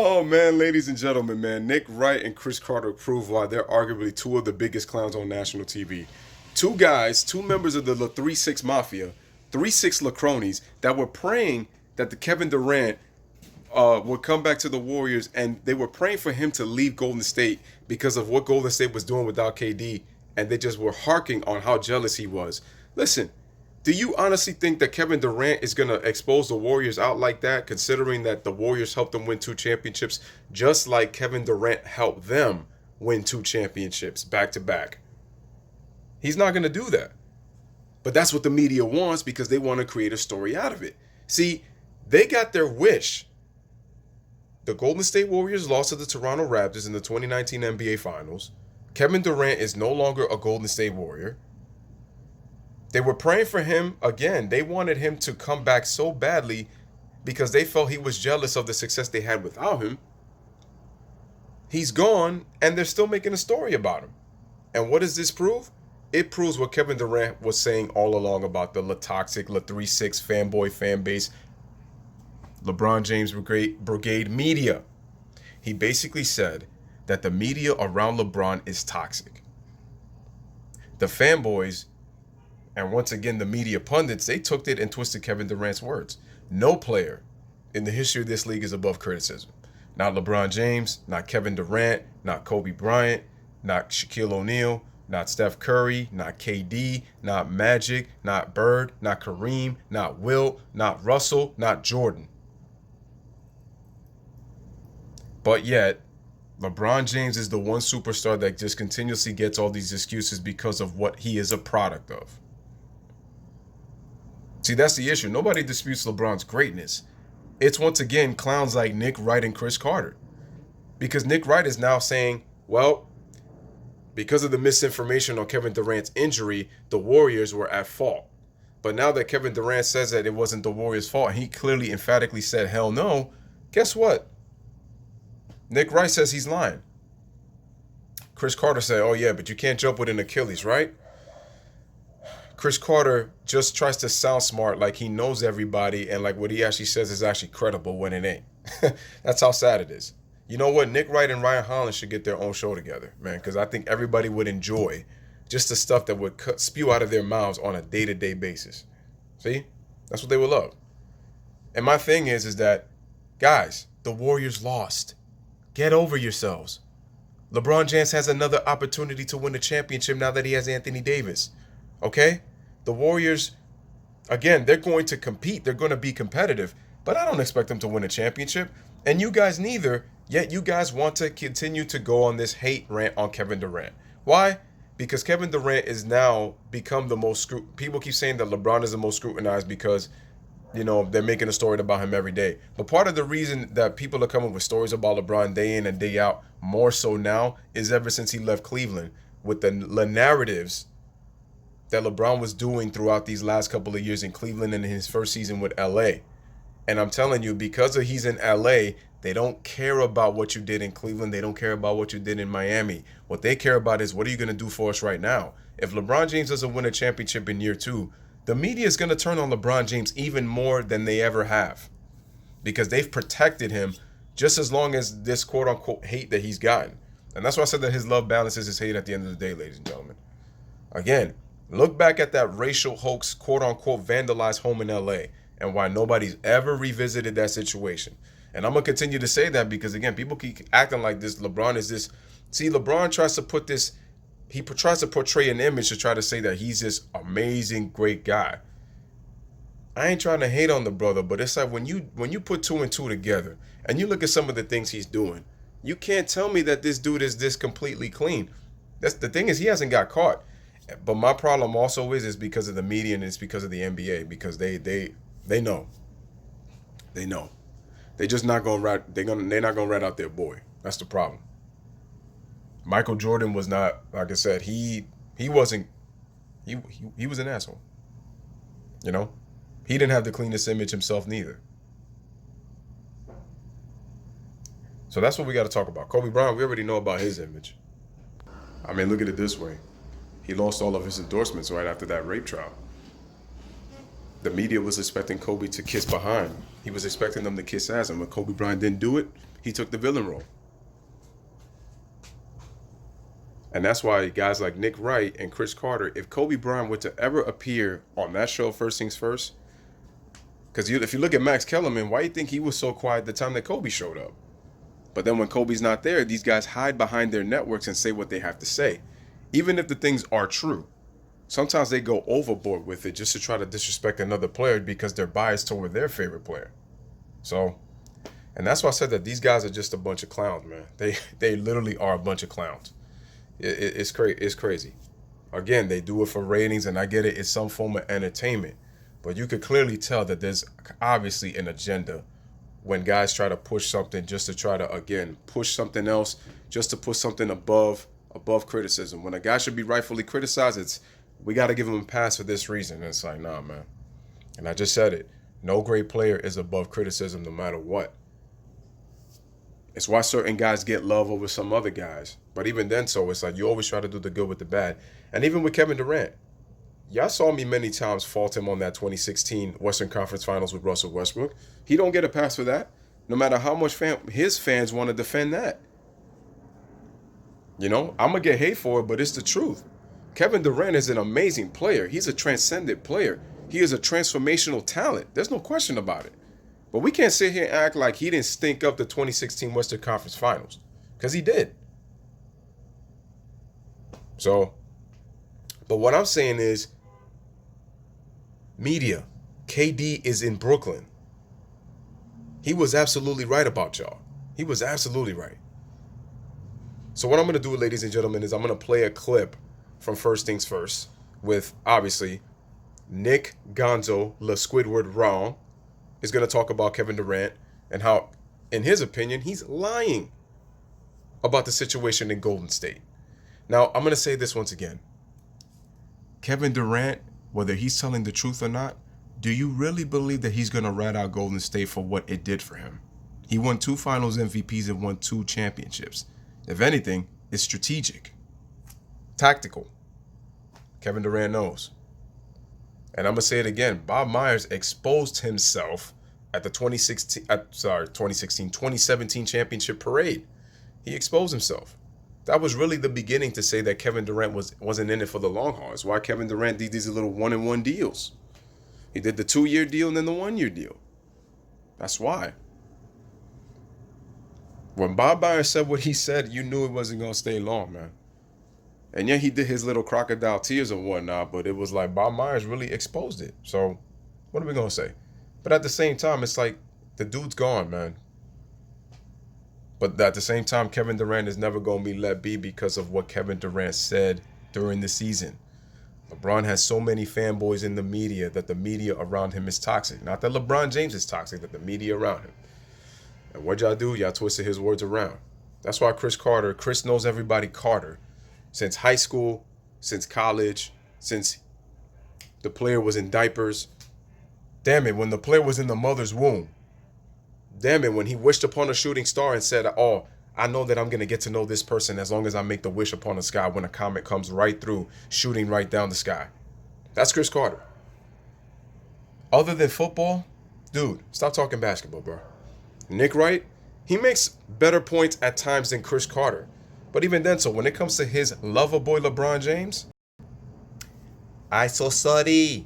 Oh man, ladies and gentlemen, man, Nick Wright and Cris Carter prove why they're arguably two of the biggest clowns on national TV. Two guys, two members of the 3-6 Mafia, 3-6 Lacronis that were praying that the Kevin Durant would come back to the Warriors, and they were praying for him to leave Golden State because of what Golden State was doing without KD, and they just were harking on how jealous he was. Listen, do you honestly think that Kevin Durant is going to expose the Warriors out like that, considering that the Warriors helped them win two championships, just like Kevin Durant helped them win two championships back to back? He's not going to do that. But that's what the media wants because they want to create a story out of it. See, they got their wish. The Golden State Warriors lost to the Toronto Raptors in the 2019 NBA Finals. Kevin Durant is no longer a Golden State Warrior. They were praying for him again. They wanted him to come back so badly because they felt he was jealous of the success they had without him. He's gone, and they're still making a story about him. And what does this prove? It proves what Kevin Durant was saying all along about the toxic 3-6 fanboy fan base, LeBron James Brigade media. He basically said that the media around LeBron is toxic. The fanboys, and once again the media pundits, they took it and twisted Kevin Durant's words. No player in the history of this league is above criticism. Not LeBron James, not Kevin Durant, not Kobe Bryant, not Shaquille O'Neal, not Steph Curry, not KD, not Magic, not Bird, not Kareem, not Wilt, not Russell, not Jordan. But yet, LeBron James is the one superstar that just continuously gets all these excuses because of what he is a product of. See, that's the issue. Nobody disputes LeBron's greatness. It's once again clowns like Nick Wright and Cris Carter. Because Nick Wright is now saying, well, because of the misinformation on Kevin Durant's injury, the Warriors were at fault. But now that Kevin Durant says that it wasn't the Warriors' fault, and he clearly emphatically said, hell no, guess what? Nick Wright says he's lying. Cris Carter said, oh yeah, but you can't jump with an Achilles, right? Cris Carter just tries to sound smart, like he knows everybody, and like what he actually says is actually credible when it ain't. That's how sad it is. You know what? Nick Wright and Ryan Hollins should get their own show together, man, because I think everybody would enjoy just the stuff that would spew out of their mouths on a day-to-day basis. See? That's what they would love. And my thing is that, guys, the Warriors lost. Get over yourselves. LeBron James has another opportunity to win the championship now that he has Anthony Davis. Okay? The Warriors, again, they're going to compete. They're going to be competitive. But I don't expect them to win a championship. And you guys neither. Yet you guys want to continue to go on this hate rant on Kevin Durant. Why? Because Kevin Durant is now become the most people keep saying that LeBron is the most scrutinized because, you know, they're making a story about him every day. But part of the reason that people are coming with stories about LeBron day in and day out more so now is ever since he left Cleveland with the narratives that LeBron was doing throughout these last couple of years in Cleveland and in his first season with LA. And I'm telling you, because he's in LA, they don't care about what you did in Cleveland. They don't care about what you did in Miami. What they care about is, what are you going to do for us right now? If LeBron James doesn't win a championship in year 2, the media is going to turn on LeBron James even more than they ever have, because they've protected him just as long as this quote-unquote hate that he's gotten. And that's why I said that his love balances his hate at the end of the day, ladies and gentlemen. Again, look back at that racial hoax, quote-unquote, vandalized home in LA, and why nobody's ever revisited that situation. And I'm going to continue to say that because, again, people keep acting like this. LeBron is this. See, LeBron tries to put this, he tries to portray an image to try to say that he's this amazing, great guy. I ain't trying to hate on the brother, but it's like when you put two and two together and you look at some of the things he's doing, you can't tell me that this dude is this completely clean. That's the thing, is he hasn't got caught. But my problem also is because of the media, and it's because of the NBA, because they know. They know. They're just not gonna rat. They're not gonna rat out their boy. That's the problem. Michael Jordan was not, like I said, he wasn't. He was an asshole. You know, he didn't have the cleanest image himself neither. So that's what we got to talk about. Kobe Bryant, we already know about his image. I mean, look at it this way: he lost all of his endorsements right after that rape trial. The media was expecting Kobe to kiss behind. He was expecting them to kiss ass, and when Kobe Bryant didn't do it, he took the villain role. And that's why guys like Nick Wright and Cris Carter, if Kobe Bryant were to ever appear on that show, First Things First, because if you look at Max Kellerman, why do you think he was so quiet the time that Kobe showed up? But then when Kobe's not there, these guys hide behind their networks and say what they have to say. Even if the things are true, sometimes they go overboard with it just to try to disrespect another player because they're biased toward their favorite player. So, and that's why I said that these guys are just a bunch of clowns, man. They literally are a bunch of clowns. It's crazy. Again, they do it for ratings, and I get it. It's some form of entertainment. But you could clearly tell that there's obviously an agenda when guys try to push something just to try to, again, push something else, just to put something above criticism. When a guy should be rightfully criticized, we got to give him a pass for this reason. And it's like, nah, man. And I just said it. No great player is above criticism no matter what. It's why certain guys get love over some other guys. But even then, so it's like you always try to do the good with the bad. And even with Kevin Durant, y'all saw me many times fault him on that 2016 Western Conference Finals with Russell Westbrook. He don't get a pass for that, no matter how much his fans want to defend that. You know, I'm going to get hate for it, but it's the truth. Kevin Durant is an amazing player. He's a transcendent player. He is a transformational talent. There's no question about it. But we can't sit here and act like he didn't stink up the 2016 Western Conference Finals, because he did. So, but what I'm saying is, media, KD is in Brooklyn. He was absolutely right about y'all. He was absolutely right. So what I'm going to do, ladies and gentlemen, is I'm going to play a clip from First Things First with, obviously, Nick Gonzo La Squidward Wrong is going to talk about Kevin Durant and how, in his opinion, he's lying about the situation in Golden State. Now, I'm going to say this once again. Kevin Durant, whether he's telling the truth or not, do you really believe that he's going to rat out Golden State for what it did for him? He won 2 Finals MVPs and won 2 championships. If anything, it's strategic, tactical. Kevin Durant knows. And I'm going to say it again. Bob Myers exposed himself at the 2017 championship parade. He exposed himself. That was really the beginning to say that Kevin Durant wasn't in it for the long haul. It's why Kevin Durant did these little 1-and-1 deals. He did the 2-year deal and then the 1-year deal. That's why. When Bob Myers said what he said, you knew it wasn't going to stay long, man. And yeah, he did his little crocodile tears and whatnot, but it was like Bob Myers really exposed it. So what are we going to say? But at the same time, it's like the dude's gone, man. But at the same time, Kevin Durant is never going to be let be because of what Kevin Durant said during the season. LeBron has so many fanboys in the media that the media around him is toxic. Not that LeBron James is toxic, that the media around him. And what y'all do, y'all twisted his words around. That's why Cris knows everybody Carter. Since high school, since college, since the player was in diapers. Damn it, when the player was in the mother's womb. Damn it, when he wished upon a shooting star and said, oh, I know that I'm going to get to know this person as long as I make the wish upon the sky when a comet comes right through, shooting right down the sky. That's Cris Carter. Other than football, dude, stop talking basketball, bro. Nick Wright, he makes better points at times than Cris Carter. But even then, so when it comes to his lover boy LeBron James, I so sorry,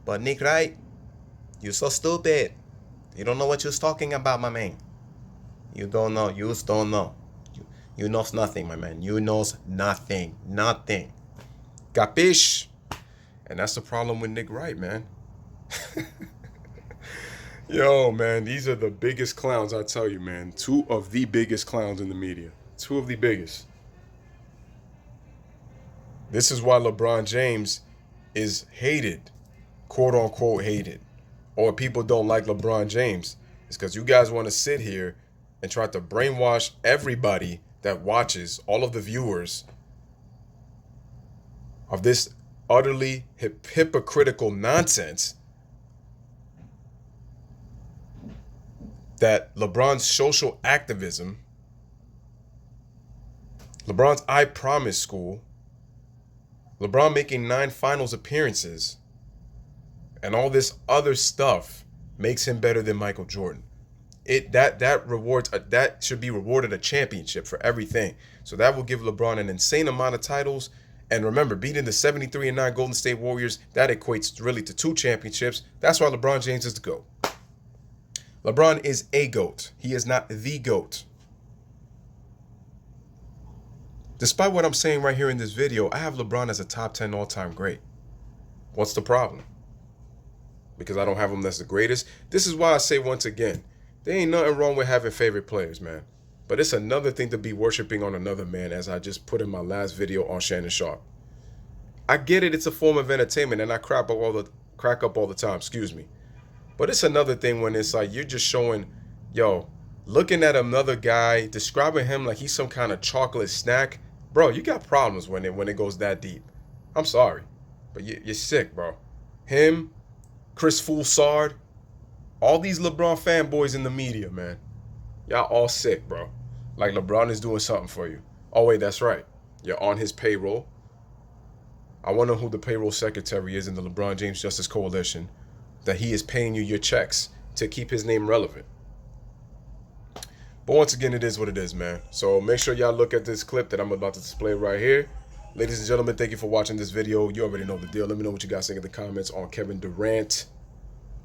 but Nick Wright, you so stupid. You don't know what you're talking about, my man. You don't know. You just don't know. You knows nothing, my man. You knows nothing. Nothing. Capiche? And that's the problem with Nick Wright, man. Yo, man, these are the biggest clowns, I tell you, man. 2 of the biggest clowns in the media. 2 of the biggest. This is why LeBron James is hated, quote unquote hated, or people don't like LeBron James. It's because you guys want to sit here and try to brainwash everybody that watches, all of the viewers, of this utterly hypocritical nonsense that LeBron's social activism, LeBron's I Promise school, LeBron making 9 finals appearances, and all this other stuff makes him better than Michael Jordan. That should be rewarded a championship for everything. So that will give LeBron an insane amount of titles. And remember, beating the 73-9 Golden State Warriors, that equates really to 2 championships. That's why LeBron James is the GOAT. LeBron is a GOAT. He is not the GOAT. Despite what I'm saying right here in this video, I have LeBron as a top 10 all-time great. What's the problem? Because I don't have him as the greatest? This is why I say once again, there ain't nothing wrong with having favorite players, man. But it's another thing to be worshiping on another man, as I just put in my last video on Shannon Sharpe. I get it, it's a form of entertainment, and I crack up all the time, excuse me. But it's another thing when it's like you're just showing, looking at another guy, describing him like he's some kind of chocolate snack. Bro, you got problems when it goes that deep. I'm sorry, but you're sick, bro. Him, Cris Fulsard, all these LeBron fanboys in the media, man. Y'all all sick, bro. Like LeBron is doing something for you. Oh, wait, that's right. You're on his payroll. I wonder who the payroll secretary is in the LeBron James Justice Coalition, that he is paying you your checks to keep his name relevant. But once again, it is what it is, man. So make sure y'all look at this clip that I'm about to display right here. Ladies and gentlemen, thank you for watching this video. You already know the deal. Let me know what you guys think in the comments on Kevin Durant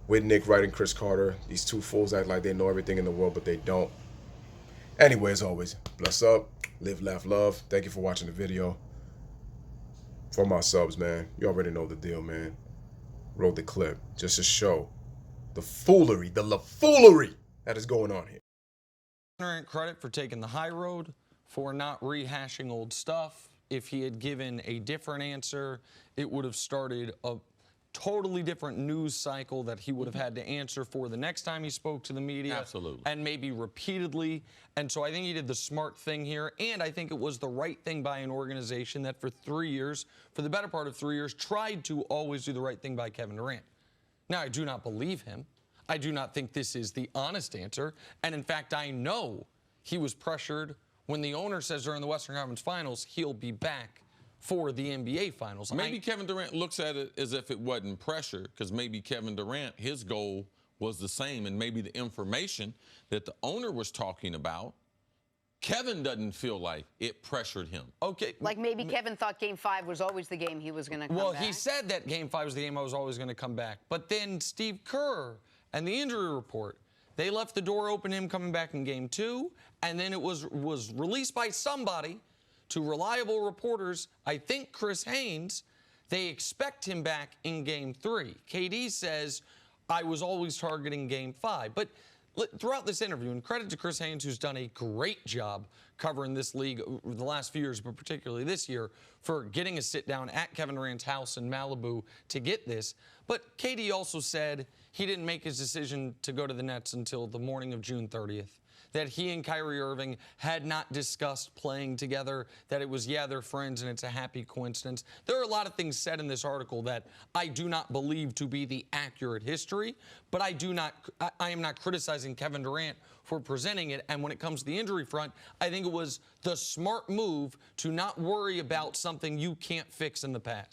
with Nick Wright and Cris Carter. These two fools act like they know everything in the world, but they don't. Anyway, as always, bless up, live, laugh, love. Thank you for watching the video. For my subs, man, you already know the deal, man. Roll the clip just to show the foolery, the foolery that is going on here. Credit for taking the high road, for not rehashing old stuff. If he had given a different answer, it would have started a totally different news cycle that he would have had to answer for the next time he spoke to the media. Absolutely. And maybe repeatedly. And so I think he did the smart thing here. And I think it was the right thing by an organization that for 3 years, for the better part of 3 years, tried to always do the right thing by Kevin Durant. Now, I do not believe him. I do not think this is the honest answer. And in fact, I know he was pressured when the owner says during the Western Conference Finals he'll be back for the NBA Finals. Maybe Kevin Durant looks at it as if it wasn't pressure, because maybe Kevin Durant, his goal was the same, and maybe the information that the owner was talking about, Kevin doesn't feel like it pressured him. Okay. Like maybe Kevin thought Game 5 was always the game he was going to come back. Well, he said that Game 5 was the game I was always going to come back. But then Steve Kerr and the injury report, they left the door open him coming back in Game 2, and then it was released by somebody to reliable reporters, I think Chris Haynes, they expect him back in Game 3. KD says, I was always targeting Game 5. But throughout this interview, and credit to Chris Haynes, who's done a great job covering this league over the last few years, but particularly this year, for getting a sit-down at Kevin Durant's house in Malibu to get this. But KD also said he didn't make his decision to go to the Nets until the morning of June 30th. That he and Kyrie Irving had not discussed playing together, that it was, yeah, they're friends and it's a happy coincidence. There are a lot of things said in this article that I do not believe to be the accurate history, but I am not criticizing Kevin Durant for presenting it. And when it comes to the injury front, I think it was the smart move to not worry about something you can't fix in the past.